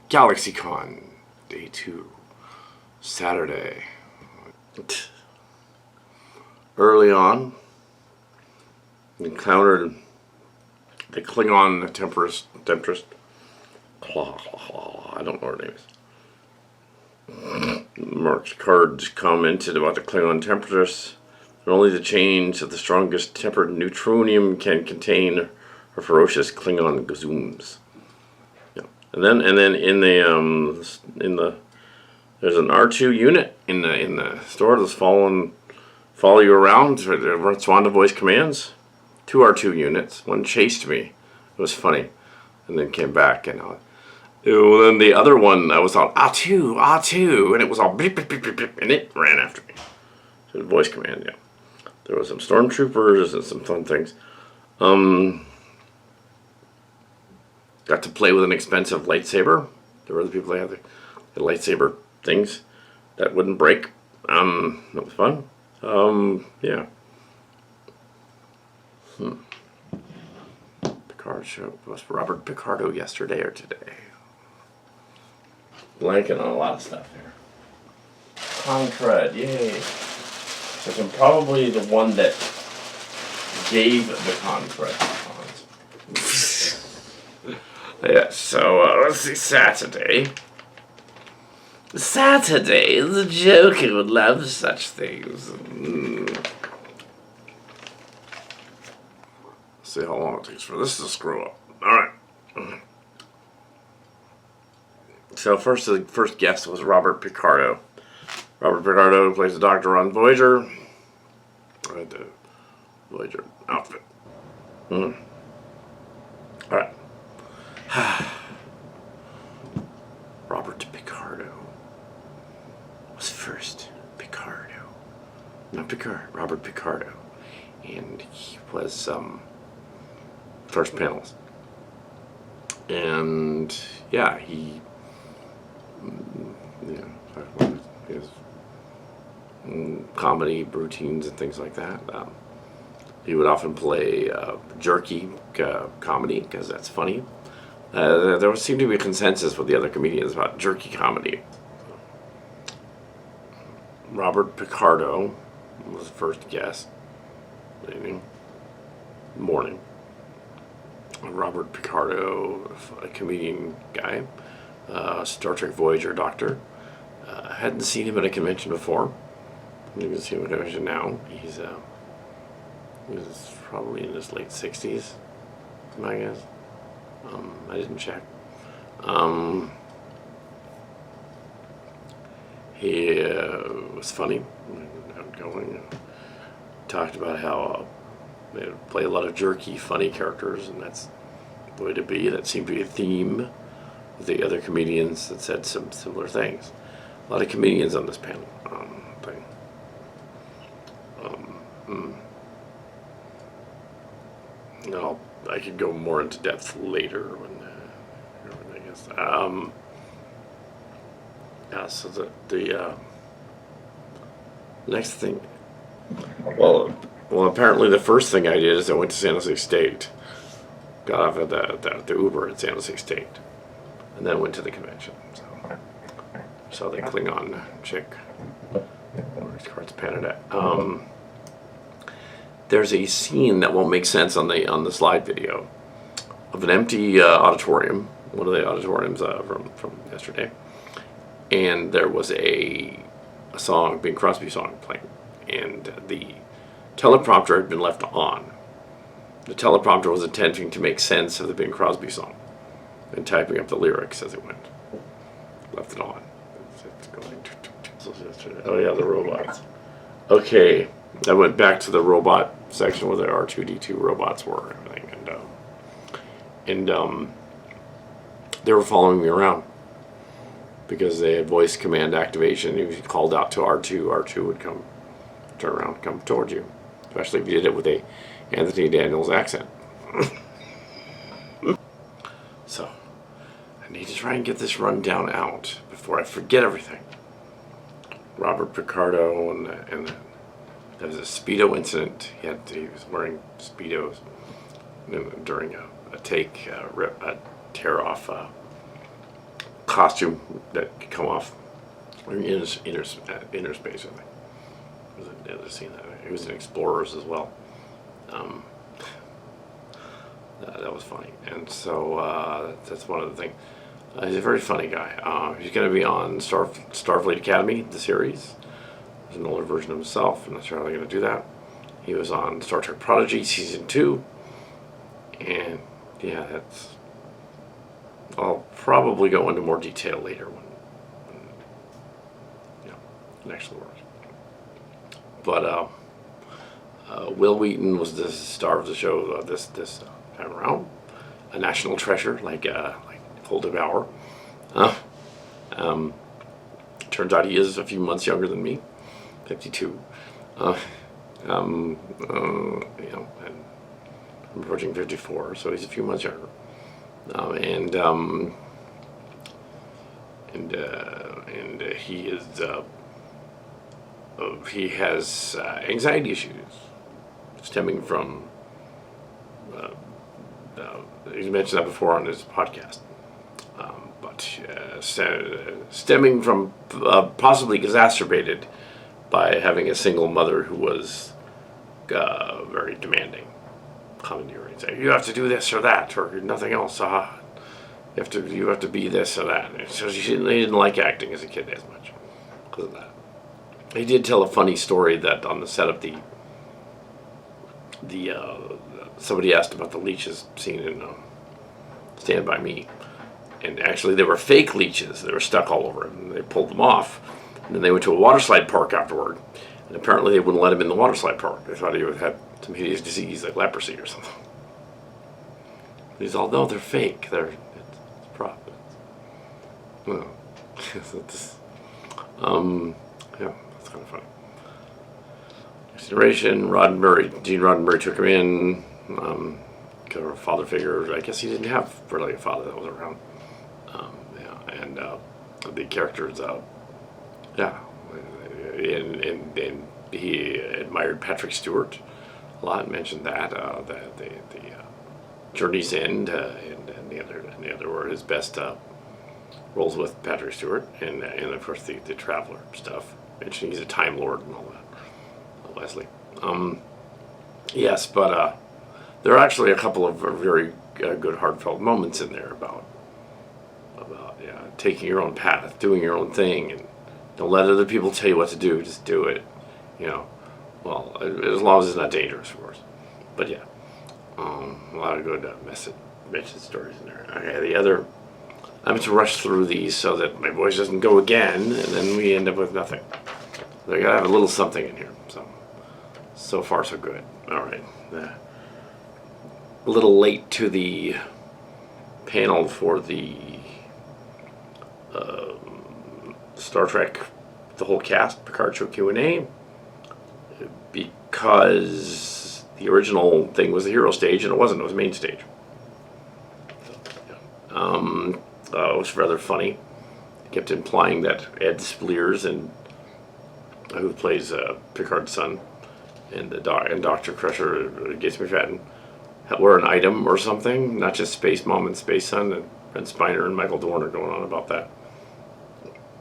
GalaxyCon Day 2, Saturday. Early on, encountered the Klingon Temptress. I don't know her name is. Mark's cards commented about the Klingon Temptress. Only the change of the strongest tempered neutronium can contain her ferocious Klingon gazooms. Yeah. And then in the there's an R2 unit in the store that's follow you around. Swan voice commands. 2 R2 units. One chased me. It was funny, and then came back and. Then the other one, I was all R2, and it was all beep, beep, beep, beep, beep, and it ran after me. So voice command, yeah. There was some stormtroopers and some fun things. Got to play with an expensive lightsaber. There were other people that had the lightsaber things that wouldn't break. That was fun. Yeah. Picard show. Was Robert Picardo yesterday or today? Blanking on a lot of stuff here. Uncut, yay. Because I'm probably the one that gave the Uncut. Yeah, so let's see, Saturday. Saturday, the Joker would love such things. See how long it takes for this to screw up. Alright. So the first guest was Robert Picardo. Robert Picardo plays the Doctor on Voyager. Right, the Voyager outfit. Alright. Robert Picardo was first Picardo. Not Picard, Robert Picardo. And he was first panelist. And yeah, he his comedy routines and things like that. He would often play jerky comedy because that's funny. There seemed to be a consensus with the other comedians about jerky comedy. Robert Picardo was the first guest. Morning. Robert Picardo, a comedian guy, Star Trek Voyager doctor. Hadn't seen him at a convention before. You can see him at a convention now. He's probably in his late 60s, I guess. I didn't check. He was funny, outgoing. Talked about how they play a lot of jerky, funny characters, and that's the way to be. That seemed to be a theme with the other comedians that said some similar things. A lot of comedians on this panel thing. No, I could go more into depth later when I guess. Yeah. So the next thing. Well, apparently the first thing I did is I went to San Jose State. Got off at the Uber at San Jose State, and then went to the convention. So the Klingon chick. Where's Cards Canada? There's a scene that won't make sense on the slide video of an empty auditorium, one of the auditoriums from yesterday, and there was a song, Bing Crosby song playing, and the teleprompter had been left on. The teleprompter was attempting to make sense of the Bing Crosby song and typing up the lyrics as it went. Left it on. It's going. Oh yeah, the robots. Okay, I went back to the robot section where the R2-D2 robots were and everything, and they were following me around because they had voice command activation. If you called out to R2, R2 would come, turn around, come towards you, especially if you did it with a Anthony Daniels accent. So I need to try and get this rundown out before I forget everything. Robert Picardo and there was a Speedo incident. He was wearing Speedos. during a tear off costume that could come off in inner space, I think. Was the other scene that he was in Explorers as well. That was funny, and so that's one of the things. He's a very funny guy. He's going to be on Starfleet Academy, the series. There's an older version of himself. I'm not sure how they're going to do that. He was on Star Trek Prodigy season 2, and yeah, that's. I'll probably go into more detail later when it actually works. But Will Wheaton was the star of the show this time around, a national treasure like Holden Bauer. Turns out he is a few months younger than me, 52. And I'm approaching 54, so he's a few months younger. And he has anxiety issues stemming from. He's mentioned that before on his podcast, but stemming from possibly exacerbated by having a single mother who was very demanding, commandeering, saying you have to do this or that or nothing else. You have to be this or that. And so he didn't like acting as a kid as much because of that. He did tell a funny story that on the set of the somebody asked about the leeches seen in Stand By Me, and actually they were fake leeches. They were stuck all over him, and they pulled them off. And then they went to a waterslide park afterward, and apparently they wouldn't let him in the waterslide park. They thought he would have some hideous disease like leprosy or something. He's all, no, they're fake. It's prop. Well, yeah, that's kind of funny. Next generation, Gene Roddenberry took him in. Kind of a father figure. I guess he didn't have really a father that was around. And the characters, and he admired Patrick Stewart a lot. Mentioned that the Journey's End and the other were his best roles with Patrick Stewart, and of course the Traveler stuff. Mentioning he's a Time Lord and all that. Leslie. Yes, but there are actually a couple of very good heartfelt moments in there about taking your own path, doing your own thing, and don't let other people tell you what to do. Just do it. Well, as long as it's not dangerous, of course. But yeah, a lot of good message stories in there. Okay, the other. I'm going to rush through these so that my voice doesn't go again, and then we end up with nothing. They gotta have a little something in here. So far so good. All right. A little late to the panel for the Star Trek, the whole cast, Picard Show Q&A, because the original thing was the hero stage, and it wasn't. It was main stage. It was rather funny. It kept implying that Ed Speleers, who plays Picard's son, and Dr. Crusher, Gates McFadden, were an item or something, not just Space Mom and Space Son, and Brent Spiner and Michael Dorn are going on about that.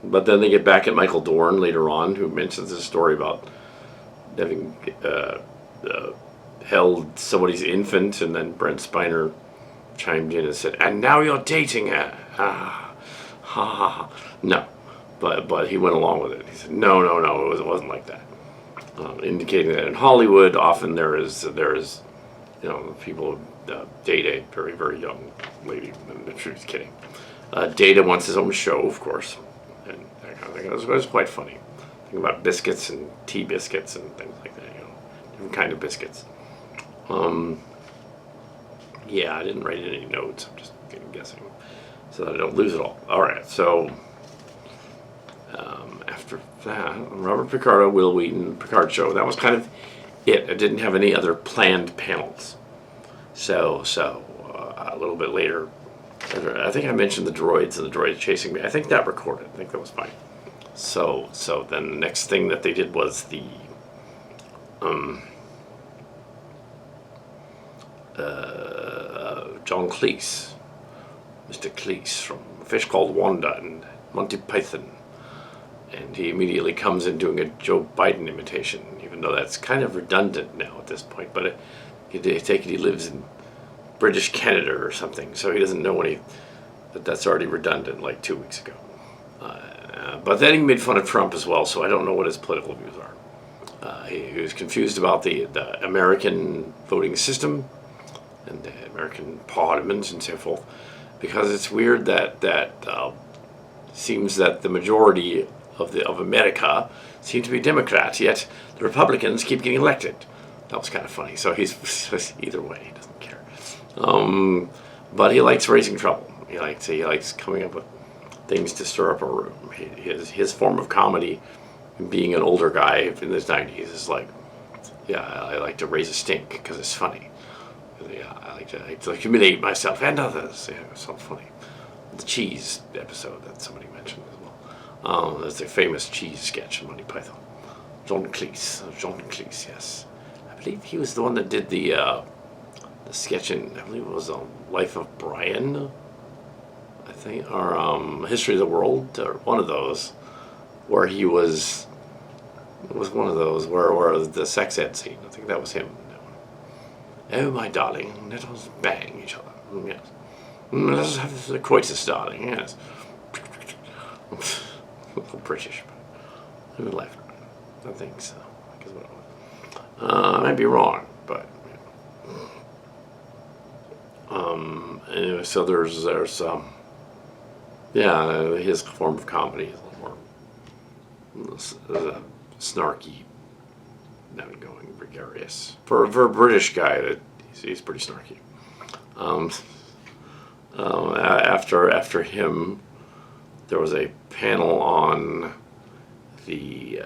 But then they get back at Michael Dorn later on, who mentions this story about having held somebody's infant, and then Brent Spiner chimed in and said, "And now you're dating her." No, but he went along with it. He said, "No, it wasn't like that," indicating that in Hollywood often there is people date a very, very young lady. She was kidding. Data wants his own show, of course, and that kind of thing. It was quite funny. Think about biscuits and tea biscuits and things like that. Different kind of biscuits. Yeah, I didn't write any notes. I'm just guessing so that I don't lose it all. All right, so after that, Robert Picardo, Will Wheaton, Picard Show. That was kind of it. I didn't have any other planned panels. So a little bit later, I think I mentioned the droids and the droids chasing me. I think that recorded. I think that was fine. So then the next thing that they did was the John Cleese, Mr. Cleese from A Fish Called Wanda and Monty Python. And he immediately comes in doing a Joe Biden imitation, even though that's kind of redundant now at this point. But you take it he lives in British Canada or something, so he doesn't know that's already redundant like 2 weeks ago. But then he made fun of Trump as well, so I don't know what his political views are. He was confused about the American voting system and the American parliament and so forth, because it's weird that seems that the majority of America seem to be Democrats, yet the Republicans keep getting elected. That was kind of funny. So he's either way, he doesn't care. But he likes raising trouble. He likes coming up with things to stir up a room. His form of comedy, being an older guy in his 90s, is like, yeah, I like to raise a stink because it's funny. Yeah, I like to humiliate myself and others. Yeah, it's so funny. The cheese episode that somebody mentioned as well. There's a famous cheese sketch in Monty Python. John Cleese, yes. I believe he was the one that did the sketch in, I believe it was Life of Brian, I think, or History of the World, or one of those, where it was one of those where the sex ed scene. I think that was him. Oh, my darling, let us bang each other. Yes. Let's have the coitus, darling, yes. British, but who left? I think so. I might be wrong, but anyway, so there's his form of comedy is a little more snarky, outgoing, gregarious. For a British guy, he's pretty snarky. After him, there was a panel on the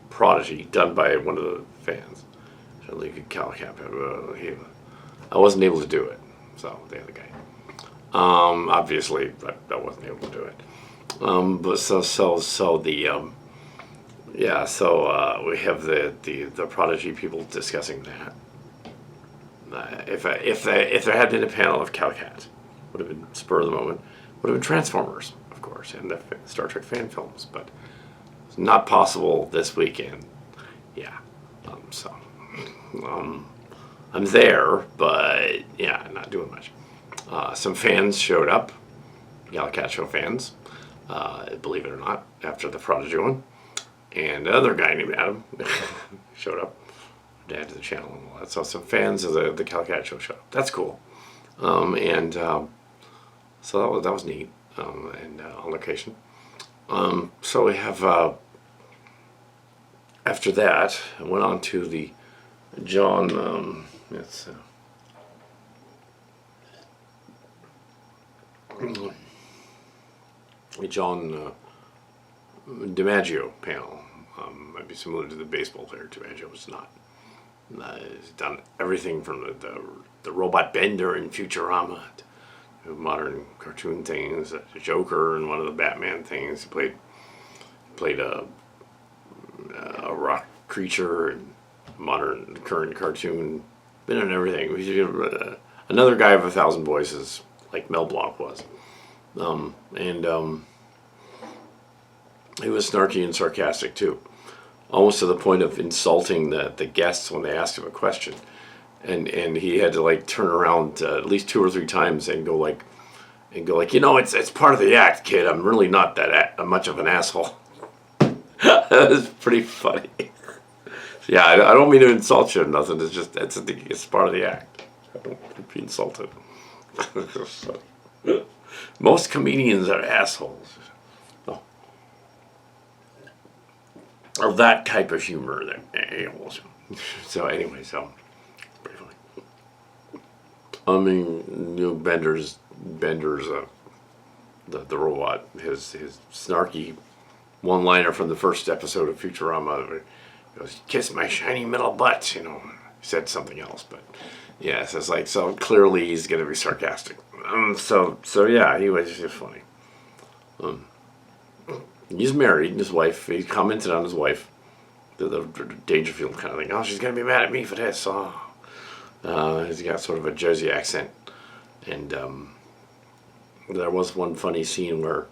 Prodigy done by one of the fans. I believe Kal Kat. I wasn't able to do it, so the other guy. Obviously, I wasn't able to do it. We have the Prodigy people discussing that. If there had been a panel of Kal Kat, would have been spur of the moment. Would have been Transformers, of course, and the Star Trek fan films, but it's not possible this weekend. Yeah, I'm there, but yeah, not doing much. Some fans showed up, Kal Kat show fans, believe it or not, after the Prodigy one, and another guy named Adam showed up to add to the channel and all that. So some fans of the Kal Kat show showed up. That's cool, so that was neat, and on location. So we have, after that, I went on to the John, John DiMaggio panel. Might be similar to the baseball player DiMaggio was not. He's done everything from the robot Bender in Futurama to modern cartoon things, the Joker and one of the Batman things. He played a rock creature and modern current cartoon. Been in everything. Another guy of 1,000 voices, like Mel Blanc was. He was snarky and sarcastic too, almost to the point of insulting the guests when they asked him a question, and he had to like turn around at least 2 or 3 times and go like, it's part of the act, kid. I'm really not that much of an asshole. That was pretty funny. Yeah, I don't mean to insult you or nothing. It's just it's part of the act. I don't be insulted. Most comedians are assholes. Oh. Of that type of humor. So anyway, pretty funny. I mean, Bender's the robot. His snarky one-liner from the first episode of Futurama. He goes, "Kiss my shiny metal butt," He said something else, but yeah, so clearly he's gonna be sarcastic. So yeah, he was just funny. He's married, and his wife. He commented on his wife, the Dangerfield kind of thing. Oh, she's gonna be mad at me for this. Oh, he's got sort of a Jersey accent. And there was one funny scene where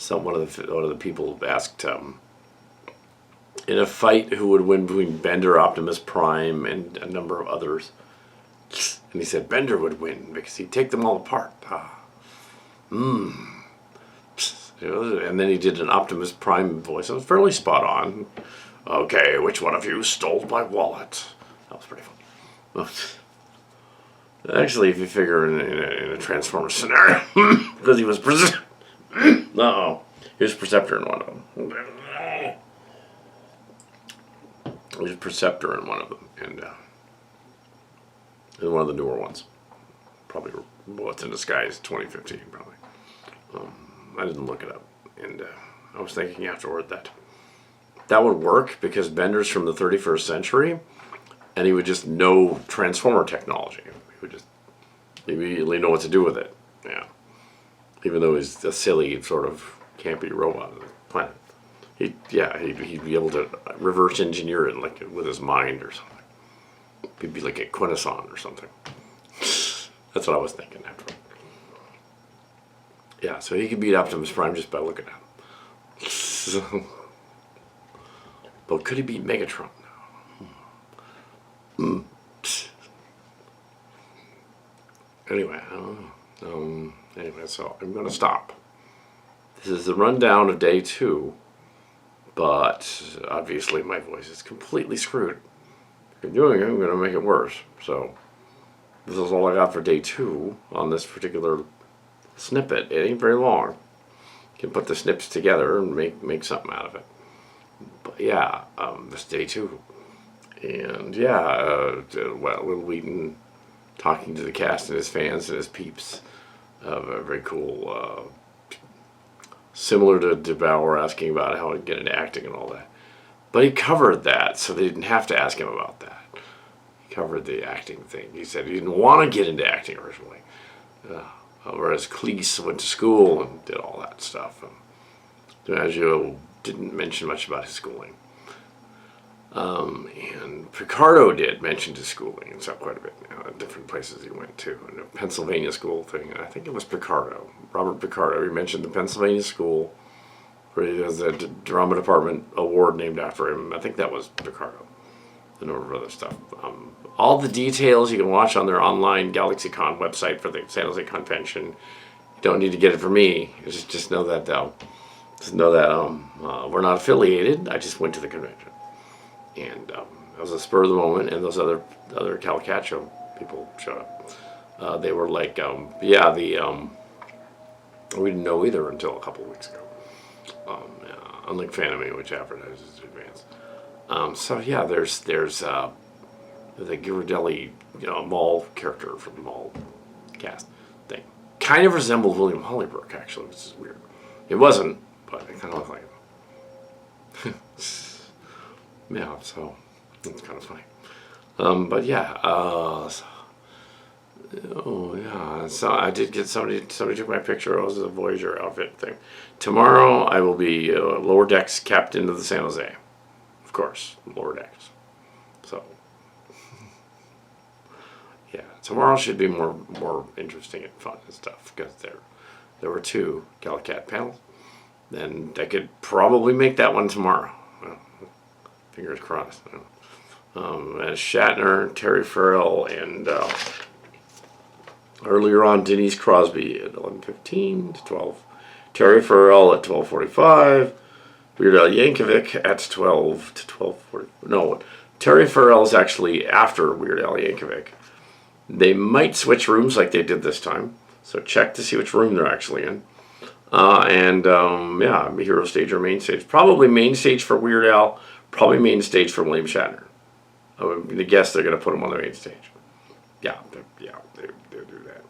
one of the people asked, in a fight, who would win between Bender, Optimus Prime, and a number of others. And he said Bender would win because he'd take them all apart. And then he did an Optimus Prime voice. It was fairly spot on. Okay, which one of you stole my wallet? That was pretty funny. Actually, if you figure in a Transformers scenario, because he was he was Perceptor in one of them. He was Perceptor in one of them, and in one of the newer ones. Probably What's in Disguise 2015, probably. I didn't look it up, and I was thinking afterward that would work because Bender's from the 31st century, and he would just know Transformer technology. He would just immediately know what to do with it. Yeah, even though he's a silly sort of campy robot on the planet, he'd be able to reverse engineer it like with his mind or something. He'd be like a Quintesson or something. That's what I was thinking afterward. Yeah, so he could beat Optimus Prime just by looking at him. But could he beat Megatron now? Anyway, I don't know. Anyway, so I'm going to stop. This is the rundown of day 2, but obviously my voice is completely screwed. If I'm doing it, I'm going to make it worse. So this is all I got for day 2 on this particular snippet. It ain't very long. You can put the snips together and make something out of it. But yeah, this day 2. And yeah, Will Wheaton talking to the cast and his fans and his peeps. Very cool. Similar to DeBauer asking about how he'd get into acting and all that. But he covered that, so they didn't have to ask him about that. He covered the acting thing. He said he didn't want to get into acting originally. Whereas Cleese went to school and did all that stuff. DiMaggio didn't mention much about his schooling. And Picardo did mention his schooling and stuff quite a bit. Different places he went to. And the Pennsylvania school thing, and I think it was Picardo. Robert Picardo, he mentioned the Pennsylvania school where he has a drama department award named after him. I think that was Picardo. A number of other stuff. All the details you can watch on their online GalaxyCon website for the San Jose convention. You don't need to get it from me. Just know that we're not affiliated. I just went to the convention, and it was a spur of the moment. And those other Kal Kat show people showed up. They were like, we didn't know either until a couple of weeks ago. Unlike Fanime, which advertises in advance. So yeah, there's the Ghirardelli, mall character from the mall cast thing. Kind of resembled William Hollybrook, actually, which is weird. It wasn't, but it kind of looked like him. Yeah, so it's kind of funny. But yeah, so I did get somebody took my picture. It was a Voyager outfit thing. Tomorrow I will be lower decks captain of the San Jose. Of course, lower decks. So yeah, tomorrow should be more interesting and fun and stuff because there were 2 Kal Kat panels. Then I could probably make that one tomorrow. Well, fingers crossed. As Shatner, Terry Farrell, and earlier on Denise Crosby at 11:15 to 12. Terry Farrell at 12:45. Weird Al Yankovic at 12 to 12:40. No, Terry Farrell's actually after Weird Al Yankovic. They might switch rooms like they did this time. So check to see which room they're actually in. Hero stage or main stage. Probably main stage for Weird Al. Probably main stage for William Shatner. I would guess they're going to put him on the main stage. Yeah, they'll do that.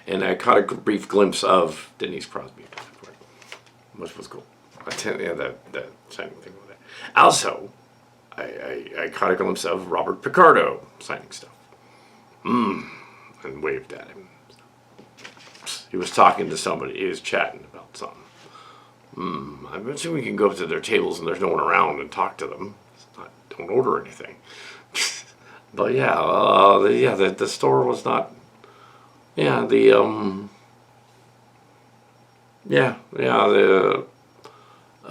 And I caught a brief glimpse of Denise Crosby, which was cool. That signing thing with that. Also, I caught a glimpse of Robert Picardo signing stuff. And waved at him. He was talking to somebody. He was chatting about something. I bet you we can go up to their tables and there's no one around and talk to them. Don't order anything. But yeah, the store was not. Yeah, the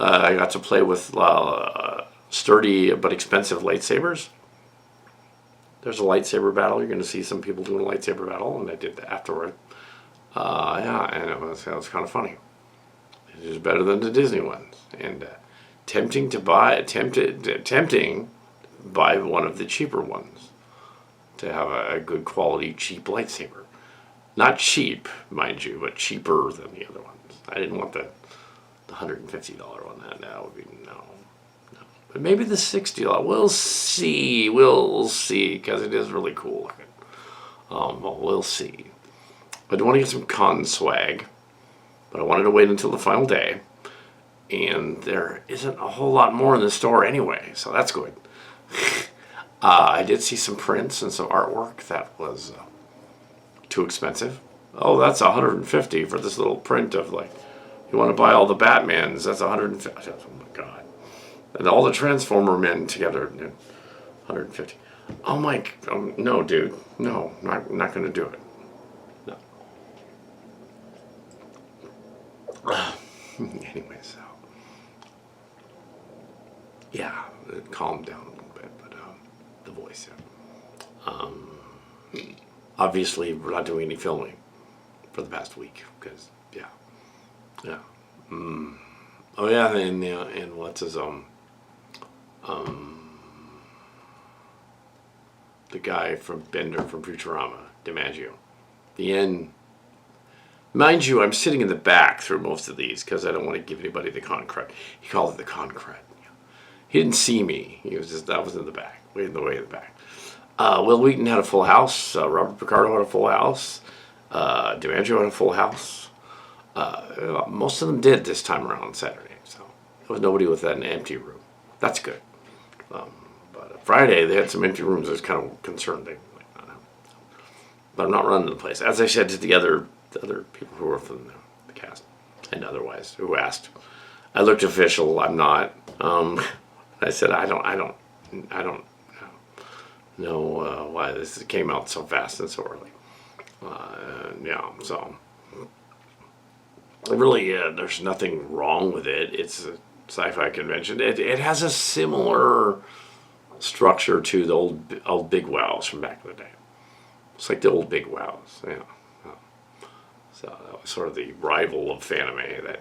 I got to play with sturdy but expensive lightsabers. There's a lightsaber battle. You're going to see some people doing a lightsaber battle, and I did that afterward. Yeah, and it was kind of funny. It is better than the Disney ones, and tempting to buy one of the cheaper ones to have a good quality cheap lightsaber. Not cheap, mind you, but cheaper than the other ones. I didn't want the $150 one. That would be no. But maybe the $60. We'll see. We'll see, because it is really cool looking. Well, we'll see. I do want to get some con swag, but I wanted to wait until the final day. And there isn't a whole lot more in the store anyway, so that's good. I did see some prints and some artwork that was too expensive. Oh, that's $150 for this little print of, like, you want to buy all the Batmans, that's $150. Oh my god. And all the Transformer men together, $150. Oh my, no, dude. No, not going to do it. No. Anyway, so. Yeah, it calmed down a little bit, but the voice, yeah. Obviously, we're not doing any filming for the past week, because, yeah. Oh yeah, and what's his the guy from Bender from Futurama, DiMaggio. The end. Mind you, I'm sitting in the back through most of these because I don't want to give anybody the concrete. He called it the concrete. He didn't see me. I was in the back, way in the back. Will Wheaton had a full house. Robert Picardo had a full house. DiMaggio had a full house. Most of them did this time around on Saturday, so there was nobody with an empty room. That's good. But Friday they had some empty rooms. I was kind of concerned. But I'm not running the place. As I said to the other people who were from the cast and otherwise who asked, I looked official. I'm not. I said I don't know why this came out so fast and so early. Yeah, so. Really, there's nothing wrong with it. It's a sci-fi convention. It has a similar structure to the old Big Wows from back in the day. It's like the old Big Wows, yeah. So that was sort of the rival of Fanime,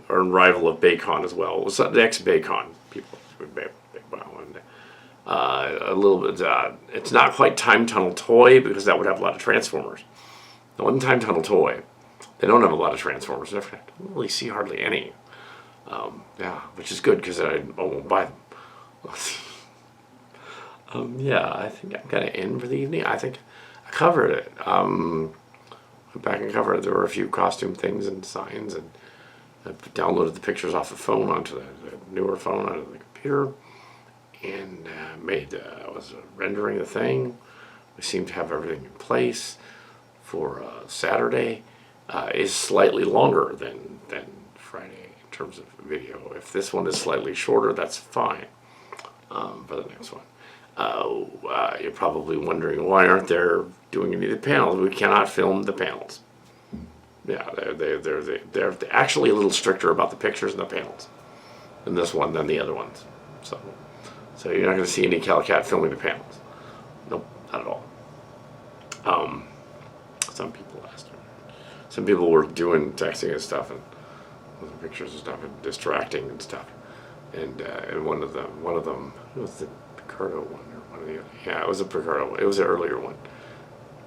or rival of Baycon as well. It was the ex-Baycon people, Big Wow, and a little bit. It's not quite Time Tunnel Toy because that would have a lot of Transformers. It wasn't Time Tunnel Toy. They don't have a lot of Transformers. I don't really see hardly any. Yeah, which is good because I won't buy them. Yeah, I think I'm going to end for the evening. I think I covered it. Went back and covered it. There were a few costume things and signs, and I downloaded the pictures off the phone onto the newer phone onto the computer, and was rendering the thing. We seem to have everything in place for Saturday. Is slightly longer than Friday in terms of video. If this one is slightly shorter, that's fine for the next one. You're probably wondering why aren't there doing any of the panels? We cannot film the panels. Yeah, they're actually a little stricter about the pictures and the panels in this one than the other ones. So you're not going to see any Kal Kat filming the panels. Nope, not at all. Some people asked. Some people were doing texting and stuff and pictures and stuff and distracting and stuff. And one of them, it was the Picardo one or one of the other. Yeah, it was a Picardo one. It was an earlier one.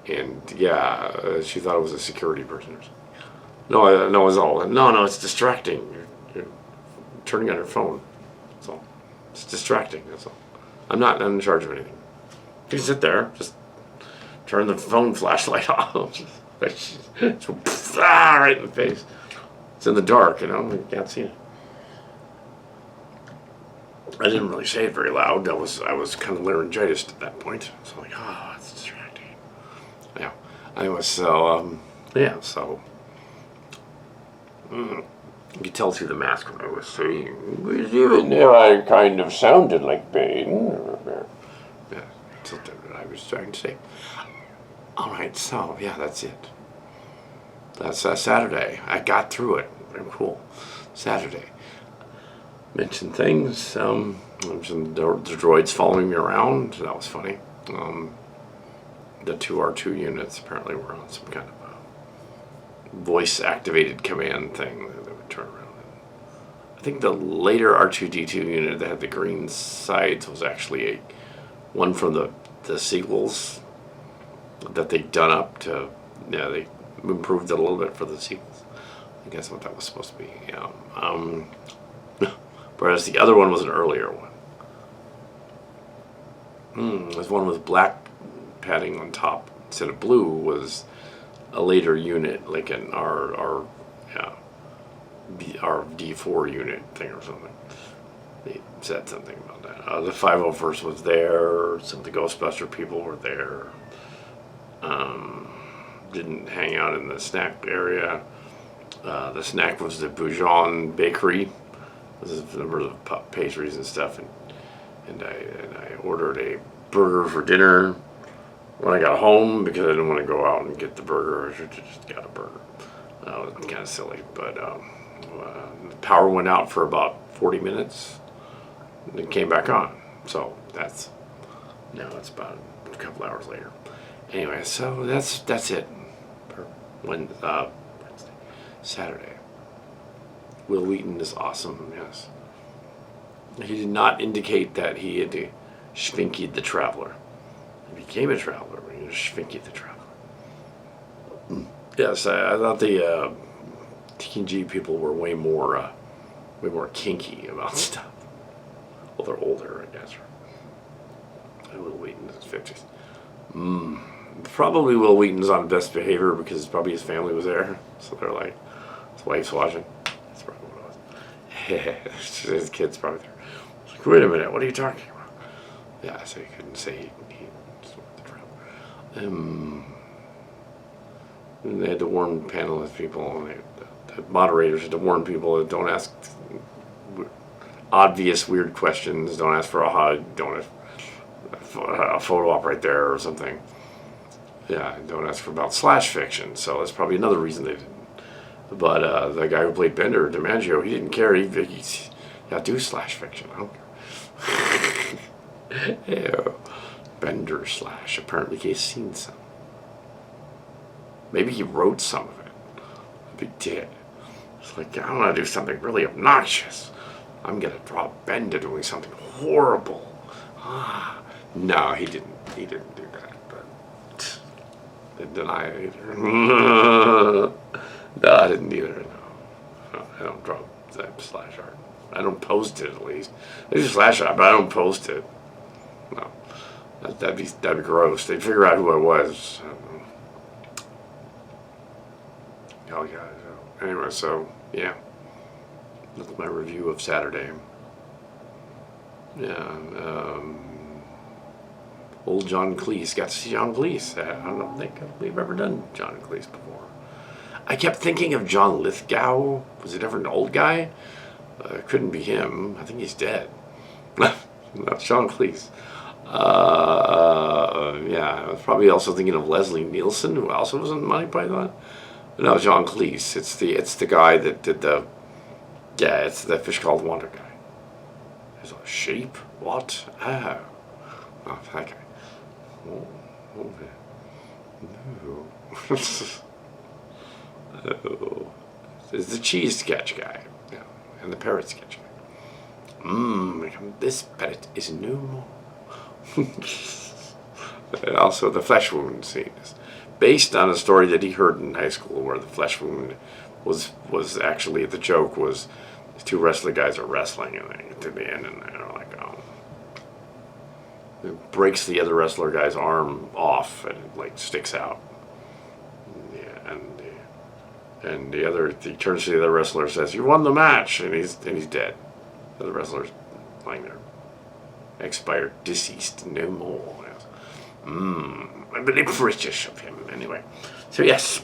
And yeah, she thought it was a security person or something. No, it was all. No, it's distracting. You're turning on your phone. That's all. It's distracting. That's all. I'm not in charge of anything. You can sit there, just turn the phone flashlight off. Right in the face. It's in the dark, you can't see it. I didn't really say it very loud. I was kind of laryngitis at that point. So I'm like, it's distracting. Yeah. Anyway, so so you could tell through the mask what I was saying. Even there, I kind of sounded like Bane. Yeah. That's what I was trying to say. All right, so yeah, that's it. That's Saturday. I got through it. Very cool. Saturday. Mentioned things. Mentioned the droids following me around. That was funny. The two R2 units apparently were on some kind of a voice-activated command thing that they would turn around. I think the later R2D2 unit that had the green sides was actually one from the sequels that they'd done up to, yeah, they improved it a little bit for the sequels. I guess what that was supposed to be. Yeah. Whereas the other one was an earlier one. There's one with black padding on top instead of blue was a later unit, like an our D4 unit thing or something. They said something about that. The 501st was there. Some of the Ghostbuster people were there. Didn't hang out in the snack area. The snack was the Boujon Bakery. This is a number of pastries and stuff, and I ordered a burger for dinner when I got home because I didn't want to go out and get the burger. I just got a burger. It was kind of silly, but the power went out for about 40 minutes and it came back on. So it's about a couple hours later. Anyway, so that's it for Wednesday, Saturday. Will Wheaton is awesome, yes. He did not indicate that he had schvinkied the Traveler. He became a Traveler, but he schvinkied the Traveler. Yes, I thought the TNG people were way more kinky about stuff. Well, they're older, I guess. Will Wheaton in his 50s. Probably Will Wheaton's on best behavior because probably his family was there. So they're like, his wife's watching. That's probably what it was. His kid's probably there. Like, wait a minute, what are you talking about? Yeah, so he couldn't say he just wanted the trouble. And they had to warn panelist people, and the moderators had to warn people that don't ask obvious weird questions, don't ask for a hug, don't ask a photo op right there or something. Yeah, don't ask for about slash fiction. So that's probably another reason they didn't. But the guy who played Bender, DiMaggio, he didn't care. He's do slash fiction. I don't care. Yeah. Bender slash. Apparently he's seen some. Maybe he wrote some of it. Maybe he did. It's like, I want to do something really obnoxious. I'm going to draw Bender doing something horrible. No, he didn't. He didn't do that. But didn't deny it either. No, I didn't either. No, I don't draw that slash art. I don't post it at least. I do slash art, but I don't post it. No, that'd be gross. They'd figure out who I was. Oh yeah. Anyway, so yeah, that's my review of Saturday. Yeah. Old John Cleese. Got to see John Cleese. I don't think we've ever done John Cleese before. I kept thinking of John Lithgow. Was it ever an old guy? Couldn't be him. I think he's dead. Not John Cleese. Yeah, I was probably also thinking of Leslie Nielsen, who also was in Monty Python. No, John Cleese. It's the guy that did the. Yeah, it's the Fish Called Wanda guy. There's a sheep. What? Oh, that guy. Oh, no. Oh. There's the cheese sketch guy. Yeah, and the parrot sketch guy. This parrot is no more. And also the flesh wound scene is based on a story that he heard in high school where the flesh wound was actually, the joke was the two wrestler guys are wrestling and they get to the end and they're like, it breaks the other wrestler guy's arm off and it like sticks out. Yeah, and he turns to the other wrestler and says, "You won the match," and he's dead. The other wrestler's lying there, expired, deceased, no more. Really British of him, anyway. So yes,